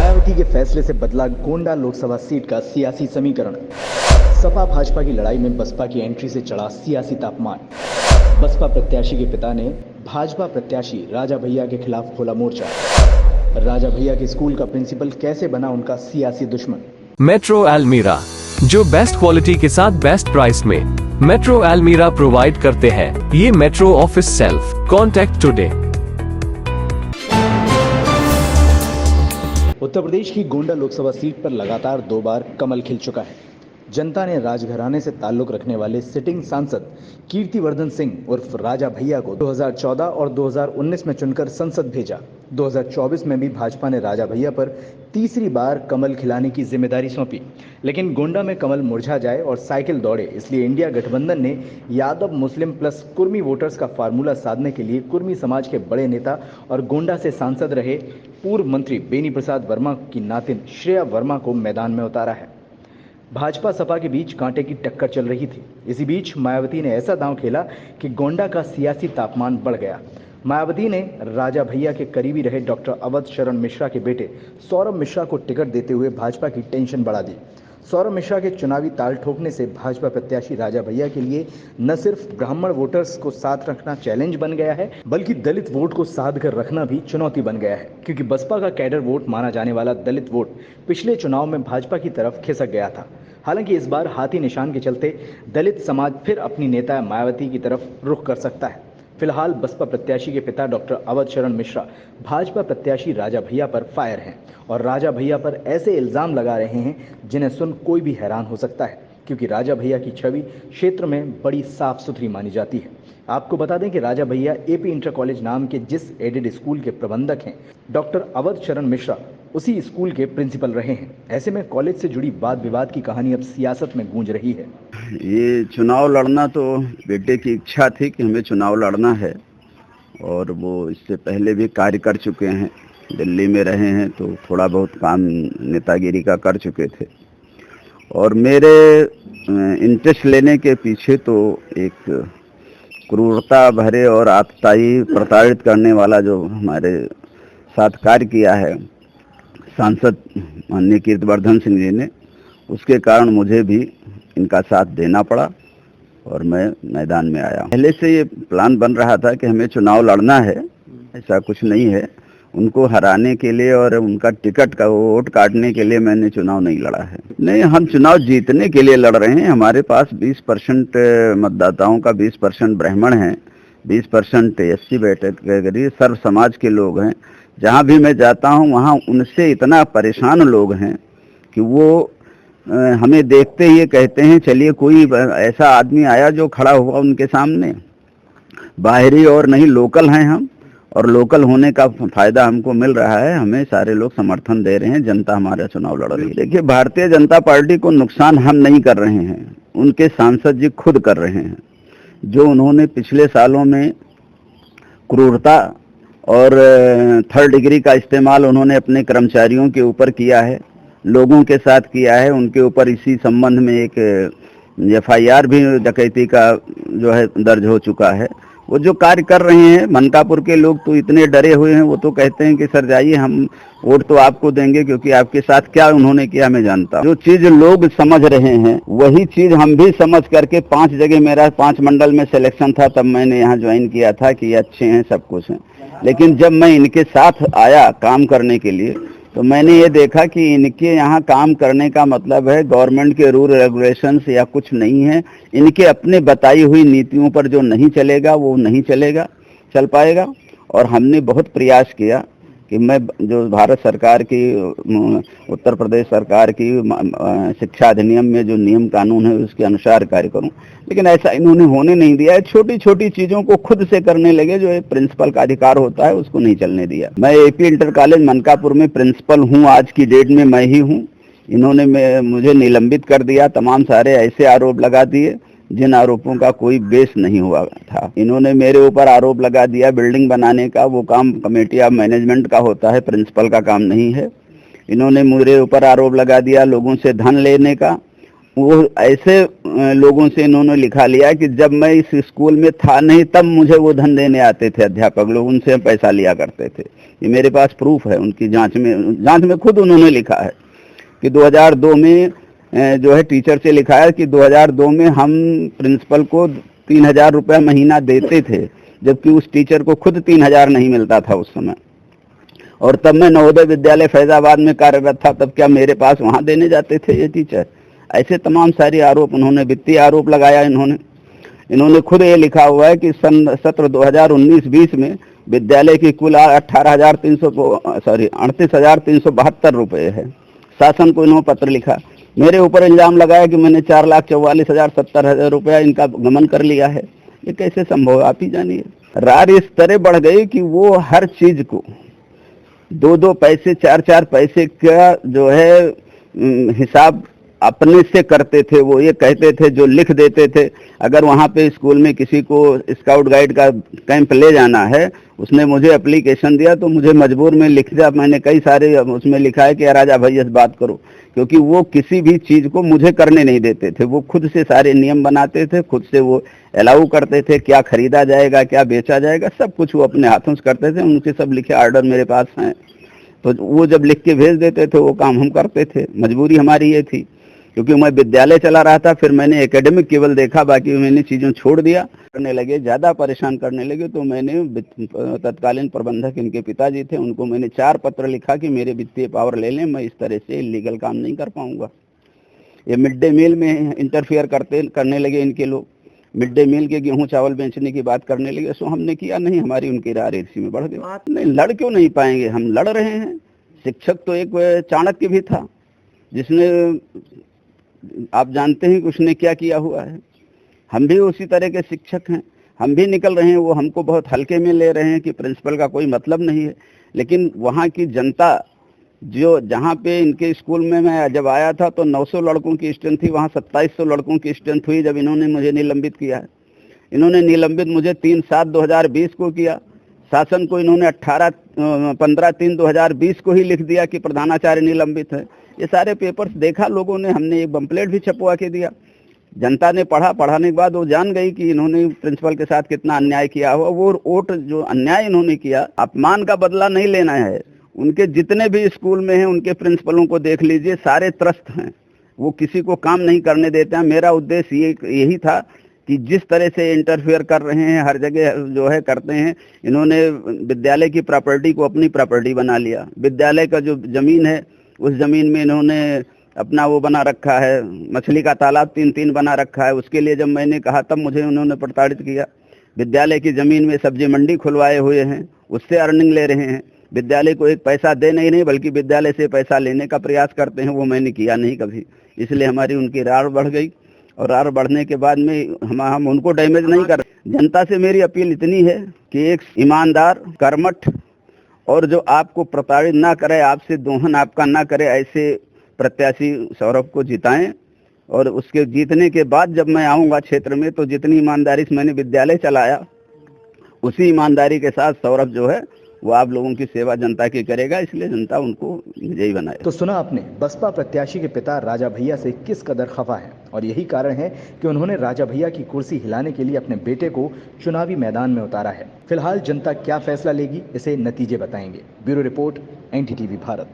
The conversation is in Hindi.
मायावती के फैसले से बदला गोंडा लोकसभा सीट का सियासी समीकरण। सपा भाजपा की लड़ाई में बसपा की एंट्री से चढ़ा सियासी तापमान। बसपा प्रत्याशी के पिता ने भाजपा प्रत्याशी राजा भैया के खिलाफ खोला मोर्चा। राजा भैया के स्कूल का प्रिंसिपल कैसे बना उनका सियासी दुश्मन। मेट्रो एलमीरा, जो बेस्ट क्वालिटी के साथ बेस्ट प्राइस में मेट्रो एलमीरा प्रोवाइड करते हैं। ये metro office self contact today. Uttar Pradesh की गोंडा लोकसभा सीट पर लगातार 2 बार कमल खिल चुका है। जनता ने राजघराने से ताल्लुक रखने वाले सिटिंग सांसद कीर्तिवर्धन सिंह उर्फ राजा भैया को 2014 और 2019 में चुनकर संसद भेजा। 2024 में भी भाजपा ने राजा भैया पर तीसरी बार कमल खिलाने की जिम्मेदारी सौंपी। लेकिन गोंडा में कमल मुरझा जाए और साइकिल दौड़े, इसलिए इंडिया गठबंधन ने Yadav Muslim plus Kurmi voters का फार्मूला साधने के लिए कुर्मी समाज के बड़े नेता और गोंडा से सांसद रहे पूर्व मंत्री बेनी प्रसाद वर्मा की नातिन श्रेया वर्मा को मैदान में उतारा है। भाजपा सपा के बीच कांटे की टक्कर चल रही थी। इसी बीच मायावती ने ऐसा दांव खेला कि गोंडा का सियासी तापमान बढ़ गया। मायावती ने राजा भैया के करीबी रहे डॉक्टर अवध शरण मिश्रा के बेटे सौरभ मिश्रा को टिकट देते हुए भाजपा की टेंशन बढ़ा दी। सौरभ मिश्रा के चुनावी ताल ठोकने से भाजपा प्रत्याशी राजा भैया के लिए न सिर्फ ब्राह्मण वोटर्स को साथ रखना चैलेंज बन गया है, बल्कि दलित वोट को साध कर रखना भी चुनौती बन गया है, क्योंकि बसपा का कैडर वोट माना जाने वाला दलित वोट पिछले चुनाव में भाजपा की तरफ खिसक गया था। हालांकि इस बार हाथी निशान के चलते दलित समाज फिर अपनी नेता मायावती की तरफ रुख कर सकता है। फिलहाल बसपा प्रत्याशी के पिता डॉक्टर अवध शरण मिश्रा भाजपा प्रत्याशी राजा भैया पर फायर हैं और राजा भैया पर ऐसे इल्जाम लगा रहे हैं जिन्हें सुन कोई भी हैरान हो सकता है, क्योंकि राजा भैया की छवि क्षेत्र में बड़ी साफ सुथरी मानी जाती है। आपको बता दें कि राजा भैया एपी इंटर कॉलेज नाम के जिस एडेड स्कूल के प्रबंधक हैं, डॉक्टर अवध शरण मिश्रा उसी स्कूल के प्रिंसिपल रहे हैं। ऐसे में कॉलेज से जुड़ी वाद विवाद की कहानी अब सियासत में गूंज रही है। ये चुनाव लड़ना तो बेटे की इच्छा थी कि हमें चुनाव लड़ना है, और वो इससे पहले भी कार्य कर चुके हैं। दिल्ली में रहे हैं तो थोड़ा बहुत काम नेतागिरी का कर चुके थे, और मेरे इंटरेस्ट लेने के पीछे तो एक क्रूरता भरे और आतताई प्रताड़ित करने वाला जो हमारे साथ कार्य किया है सांसद माननीय कीर्तिवर्धन सिंह जी ने, उसके कारण मुझे भी इनका साथ देना पड़ा और मैं मैदान में आया। पहले से ये प्लान बन रहा था कि हमें चुनाव लड़ना है, ऐसा कुछ नहीं है। उनको हराने के लिए और उनका टिकट का वोट काटने के लिए मैंने चुनाव नहीं लड़ा है। नहीं, हम चुनाव जीतने के लिए लड़ रहे हैं। हमारे पास 20% मतदाताओं का 20% ब्राह्मण हैं, 20% एससी कैटेगरी सर्व समाज के लोग हैं। जहाँ भी मैं जाता हूँ वहाँ उनसे इतना परेशान लोग हैं कि वो हमें देखते ही ये कहते हैं चलिए कोई ऐसा आदमी आया जो खड़ा हुआ उनके सामने। बाहरी और नहीं, लोकल हैं हम, और लोकल होने का फायदा हमको मिल रहा है। हमें सारे लोग समर्थन दे रहे हैं, जनता हमारा चुनाव लड़ रही है। देखिए, भारतीय जनता पार्टी को नुकसान हम नहीं कर रहे हैं, उनके सांसद जी खुद कर रहे हैं। जो उन्होंने पिछले सालों में क्रूरता और थर्ड डिग्री का इस्तेमाल उन्होंने अपने कर्मचारियों के ऊपर किया है, लोगों के साथ किया है, उनके ऊपर इसी संबंध में एक एफआईआर भी डकैती का जो है दर्ज हो चुका है। वो जो कार्य कर रहे हैं, मनकापुर के लोग तो इतने डरे हुए हैं, वो तो कहते हैं कि सर जाइए, हम वोट तो आपको देंगे, क्योंकि आपके साथ क्या उन्होंने किया मैं जानता हूं। जो चीज लोग समझ रहे हैं वही चीज हम भी समझ करके 5 जगह मेरा 5 मंडल में सिलेक्शन था, तब मैंने यहाँ ज्वाइन किया था कि ये अच्छे हैं, सब कुछ है। लेकिन जब मैं इनके साथ आया काम करने के लिए तो मैंने ये देखा कि इनके यहाँ काम करने का मतलब है गवर्नमेंट के रूल रेगुलेशंस या कुछ नहीं है। इनके अपने बताई हुई नीतियों पर जो नहीं चलेगा वो नहीं चलेगा, चल पाएगा। और हमने बहुत प्रयास किया कि मैं जो भारत सरकार की, उत्तर प्रदेश सरकार की शिक्षा अधिनियम में जो नियम कानून है उसके अनुसार कार्य करूं, लेकिन ऐसा इन्होंने होने नहीं दिया है। छोटी छोटी चीज़ों को खुद से करने लगे, जो एक प्रिंसिपल का अधिकार होता है उसको नहीं चलने दिया। मैं एपी इंटर कॉलेज मनकापुर में प्रिंसिपल हूँ, आज की डेट में मैं ही हूँ। इन्होंने मुझे निलंबित कर दिया, तमाम सारे ऐसे आरोप लगा दिए जिन आरोपों का कोई बेस नहीं हुआ था। इन्होंने मेरे ऊपर आरोप लगा दिया बिल्डिंग बनाने का, वो काम कमेटी ऑफ मैनेजमेंट का होता है, प्रिंसिपल का काम नहीं है। इन्होंने मेरे ऊपर आरोप लगा दिया लोगों से धन लेने का, वो ऐसे लोगों से इन्होंने लिखा लिया कि जब मैं इस स्कूल में था नहीं तब मुझे वो धन देने आते थे अध्यापक लोग, उनसे पैसा लिया करते थे। ये मेरे पास प्रूफ है, उनकी जांच में खुद उन्होंने लिखा है कि 2002 में जो है टीचर से लिखा है कि 2002 में हम प्रिंसिपल को 3000 रुपया महीना देते थे, जबकि उस टीचर को खुद 3000 नहीं मिलता था उस समय। और तब मैं नवोदय विद्यालय फैजाबाद में कार्यरत था, तब क्या मेरे पास वहाँ देने जाते थे ये टीचर? ऐसे तमाम सारे आरोप उन्होंने, वित्तीय आरोप लगाया इन्होंने खुद ये लिखा हुआ है कि सत्र 2019-20 में विद्यालय की कुल 38,372 रुपये है। शासन को इन्होंने पत्र लिखा, मेरे ऊपर इल्जाम लगाया कि मैंने 4,44,070 रुपया इनका गमन कर लिया है। ये कैसे संभव है, आप ही जानिए। रार इस तरह बढ़ गई कि वो हर चीज को 2-2 पैसे 4-4 पैसे का जो है हिसाब अपने से करते थे। वो ये कहते थे, जो लिख देते थे, अगर वहाँ पे स्कूल में किसी को स्काउट गाइड का कैंप ले जाना है, उसने मुझे एप्लीकेशन दिया तो मुझे मजबूर में लिख दिया। मैंने कई सारे उसमें लिखा है कि राजा भैया से बात करो, क्योंकि वो किसी भी चीज को मुझे करने नहीं देते थे। वो खुद से सारे नियम बनाते थे, खुद से वो अलाउ करते थे, क्या खरीदा जाएगा, क्या बेचा जाएगा, सब कुछ वो अपने हाथों से करते थे। उनके सब लिखे आर्डर मेरे पास हैं, तो वो जब लिख के भेज देते थे वो काम हम करते थे। मजबूरी हमारी ये थी, क्योंकि मैं विद्यालय चला रहा था, फिर मैंने एकेडमिक केवल देखा, बाकी मैंने चीज़ों छोड़ दिया। करने लगे, ज़्यादा परेशान करने लगे, तो मैंने तत्कालीन प्रबंधक इनके पिताजी थे, उनको मैंने 4 पत्र लिखा कि मेरे वित्तीय पावर ले लें, मैं इस तरह से इलीगल काम नहीं कर पाऊंगा। ये मिड डे मील में इंटरफेयर करने लगे इनके लोग, मिड डे मील के गेहूँ चावल बेचने की बात करने लगे। सो हमने किया नहीं, हमारी उनकी रार इसी में बढ़ गई। बात नहीं, लड़ क्यों नहीं पाएंगे, हम लड़ रहे हैं। शिक्षक तो एक चाणक्य भी था, जिसने, आप जानते हैं कि उसने क्या किया हुआ है। हम भी उसी तरह के शिक्षक हैं, हम भी निकल रहे हैं। वो हमको बहुत हल्के में ले रहे हैं कि प्रिंसिपल का कोई मतलब नहीं है, लेकिन वहाँ की जनता, जो जहाँ पे इनके स्कूल में मैं जब आया था तो 900 लड़कों की स्ट्रेंथ थी, वहाँ 2700 लड़कों की स्ट्रेंथ हुई जब इन्होंने मुझे निलंबित किया है। इन्होंने निलंबित मुझे 3/7/2020 को किया। शासन को इन्होंने 15/3/2020 को ही लिख दिया कि प्रधानाचार्य निलंबित है। ये सारे पेपर्स देखा लोगों ने, हमने एक बम्पलेट भी छपवा के दिया। जनता ने पढ़ाने के बाद वो जान गई कि इन्होंने प्रिंसिपल के साथ कितना अन्याय किया हुआ। वो वोट जो अन्याय इन्होंने किया, अपमान का बदला नहीं लेना है। उनके जितने भी स्कूल में हैं, उनके प्रिंसिपलों को देख लीजिए, सारे त्रस्त हैं, वो किसी को काम नहीं करने देते हैं। मेरा उद्देश्य यही था कि जिस तरह से इंटरफेयर कर रहे हैं, हर जगह जो है करते हैं। इन्होंने विद्यालय की प्रॉपर्टी को अपनी प्रॉपर्टी बना लिया। विद्यालय का जो जमीन है, उस जमीन में इन्होंने अपना वो बना रखा है, मछली का तालाब 3-3 बना रखा है। उसके लिए जब मैंने कहा तब मुझे उन्होंने प्रताड़ित किया। विद्यालय की जमीन में सब्जी मंडी खुलवाए हुए हैं, उससे अर्निंग ले रहे हैं। विद्यालय को एक पैसा दे नहीं बल्कि विद्यालय से पैसा लेने का प्रयास करते हैं। वो मैंने किया नहीं कभी, इसलिए हमारी उनकी रार बढ़ गई। और रार बढ़ने के बाद में हम उनको डैमेज नहीं कर। जनता से मेरी अपील इतनी है कि एक ईमानदार, कर्मठ और जो आपको प्रताड़ित ना करे, आपसे दोहन आपका ना करे, ऐसे प्रत्याशी सौरभ को जिताएं। और उसके जीतने के बाद जब मैं आऊँगा क्षेत्र में, तो जितनी ईमानदारी से मैंने विद्यालय चलाया, उसी ईमानदारी के साथ सौरभ जो है वो आप लोगों की सेवा जनता की करेगा। इसलिए जनता उनको विजयी बनाए। तो सुना आपने बसपा प्रत्याशी के पिता राजा भैया से किस कदर खफा है, और यही कारण है कि उन्होंने राजा भैया की कुर्सी हिलाने के लिए अपने बेटे को चुनावी मैदान में उतारा है। फिलहाल जनता क्या फैसला लेगी, इसे नतीजे बताएंगे। Bureau report, NDTV Bharat.